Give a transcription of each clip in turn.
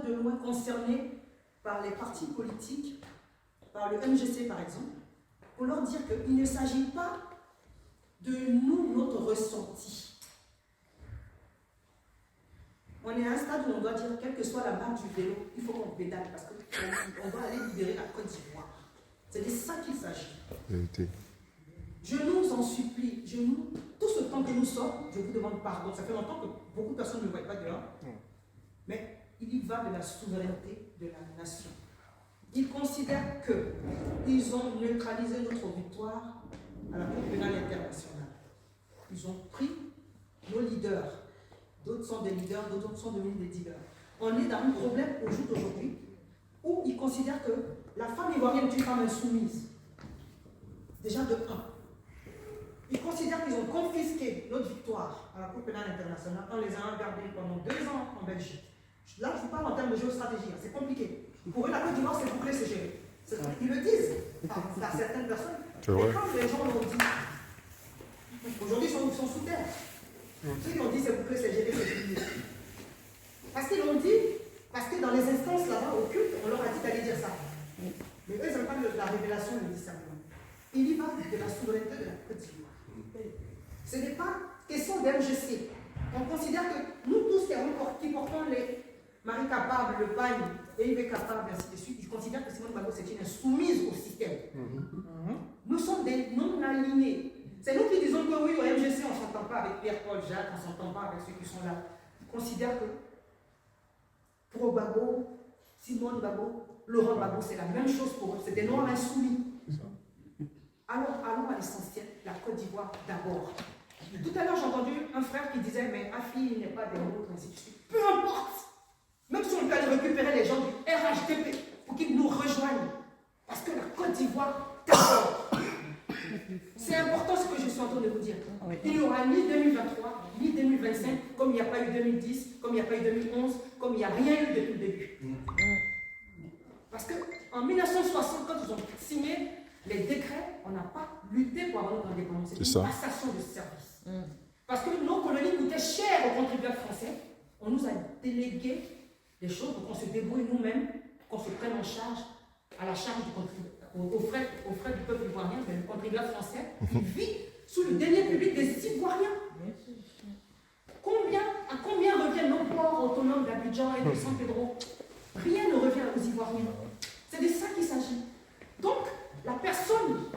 de loi concernés par les partis politiques, par le MGC par exemple, pour leur dire qu'il ne s'agit pas de nous, notre ressenti. On est à un stade où on doit dire, quelle que soit la marque du vélo, il faut qu'on pédale parce qu'on doit aller libérer la Côte d'Ivoire. C'est de ça qu'il s'agit. Je nous en supplie, tout ce temps que nous sommes, je vous demande pardon. Ça fait longtemps que beaucoup de personnes ne me voient pas dehors. Mais il y va de la souveraineté de la nation. Ils considèrent qu'ils ont neutralisé notre victoire à la Cour pénale internationale. Ils ont pris nos leaders. D'autres sont des leaders, d'autres sont devenus des dealers. On est dans un problème au jour d'aujourd'hui où ils considèrent que la femme ivoirienne est une femme insoumise. Déjà de 1. Ils considèrent qu'ils ont confisqué notre victoire à la Cour pénale internationale en les ayant gardés pendant 2 ans en Belgique. Là, je vous parle en termes de géostratégie, c'est compliqué. Pour eux, la Côte d'Ivoire, c'est bouclé, c'est géré. Ils le disent par certaines personnes. Et quand les gens l'ont dit, aujourd'hui, ils sont sous terre. Ceux qui ont dit c'est bouclé, c'est géré, c'est fini. Parce qu'ils l'ont dit, parce que dans les instances là-bas, occultes, on leur a dit d'aller dire ça. Mais eux, ils n'ont pas la révélation et le discernement. Il y va de la souveraineté de la Côte d'Ivoire. Ce n'est pas question d'MGC. On considère que nous tous qui portons les Marie Capable, le Pagne et Yves Capable, ainsi de suite, ils considèrent que Simone Gbagbo c'est une insoumise au système. Nous sommes des non-alignés. C'est nous qui disons que oui, au MGC, on ne s'entend pas avec Pierre-Paul Jacques, on ne s'entend pas avec ceux qui sont là. Ils considèrent que pour Gbagbo, Simone Gbagbo, Laurent Gbagbo, c'est la même chose pour eux. C'est des noirs insoumis. Alors, allons à l'essentiel, la Côte d'Ivoire d'abord. Tout à l'heure, j'ai entendu un frère qui disait, mais Afi n'est pas des nôtres, ainsi de suite. Peu importe. Même si on peut aller récupérer les gens du RHDP pour qu'ils nous rejoignent. Parce que la Côte d'Ivoire, d'abord. C'est important ce que je suis en train de vous dire. Il n'y aura ni 2023, ni 2025, comme il n'y a pas eu 2010, comme il n'y a pas eu 2011, comme il n'y a rien eu depuis le début. Parce qu'en 1960, quand ils ont signé les décrets, on n'a pas lutté pour avoir notre indépendance. C'est une passation de service. Parce que nos colonies coûtaient cher aux contribuables français. On nous a délégué des choses pour qu'on se débrouille nous-mêmes, qu'on se prenne en charge, à la charge du contribuable, aux frais du peuple ivoirien, mais le contribuable français, qui vit sous le denier public des Ivoiriens. À combien reviennent nos ports autonomes d'Abidjan et de San Pedro? Rien ne revient aux Ivoiriens. C'est de ça qu'il s'agit. Donc, la personne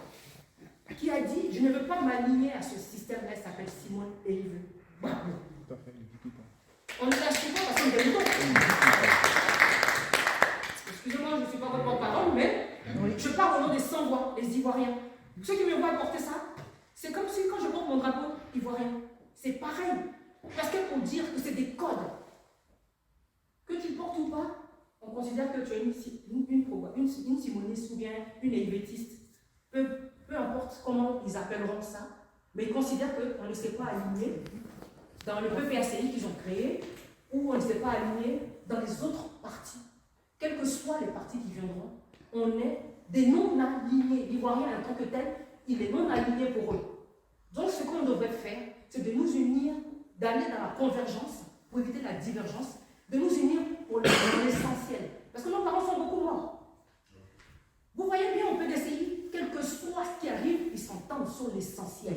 qui a dit « je ne veux pas m'aligner à ce système-là » s'appelle Simone Veil. On ne lâche pas parce qu'on est excusez-moi, je ne suis pas votre porte-parole, mais je parle au nom des sans-voix, les Ivoiriens. Ceux qui me voient porter ça, c'est comme si quand je porte mon drapeau ivoirien, c'est pareil. Parce que pour dire que c'est des codes, que tu portes ou pas, on considère que tu es une simoniste ou bien une helvétiste. Peu importe comment ils appelleront ça, mais ils considèrent qu'on ne s'est pas aligné dans le PPACI qu'ils ont créé, ou on ne s'est pas aligné dans les autres partis. Quels que soient les partis qui viendront, on est des non-alignés. L'Ivoirien en tant que tel, il est non-aligné pour eux. Donc ce qu'on devrait faire, c'est de nous unir, d'aller dans la convergence, pour éviter la divergence, de nous unir pour l'essentiel. Parce que nos parents sont beaucoup morts. Vous voyez bien, on peut essayer, quel que soit ce qui arrive, ils s'entendent sur l'essentiel.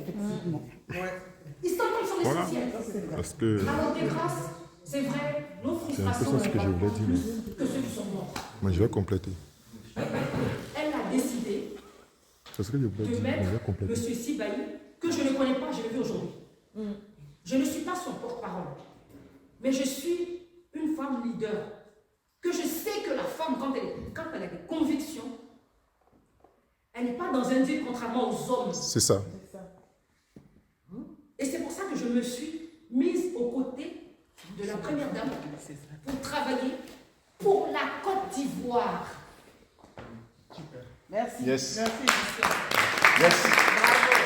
Ils s'entendent sur l'essentiel. Parce que... Alors des grâces, c'est vrai, nos frustrations c'est un peu ça ce que je voulais dire. Plus que ceux qui sont morts. Moi, je vais compléter. Elle a décidé C'est ce que je voulais de dire. mettre M. Sibaï, que je ne connais pas, je l'ai vu aujourd'hui. Je ne suis pas son porte-parole, mais je suis une femme leader. Que je sais que la femme, quand elle a des convictions, elle n'est pas dans un deal contrairement aux hommes. C'est ça. Et c'est pour ça que je me suis mise aux côtés de la première dame pour travailler pour la Côte d'Ivoire. Super. Merci. Yes. Merci. Yes. Bravo.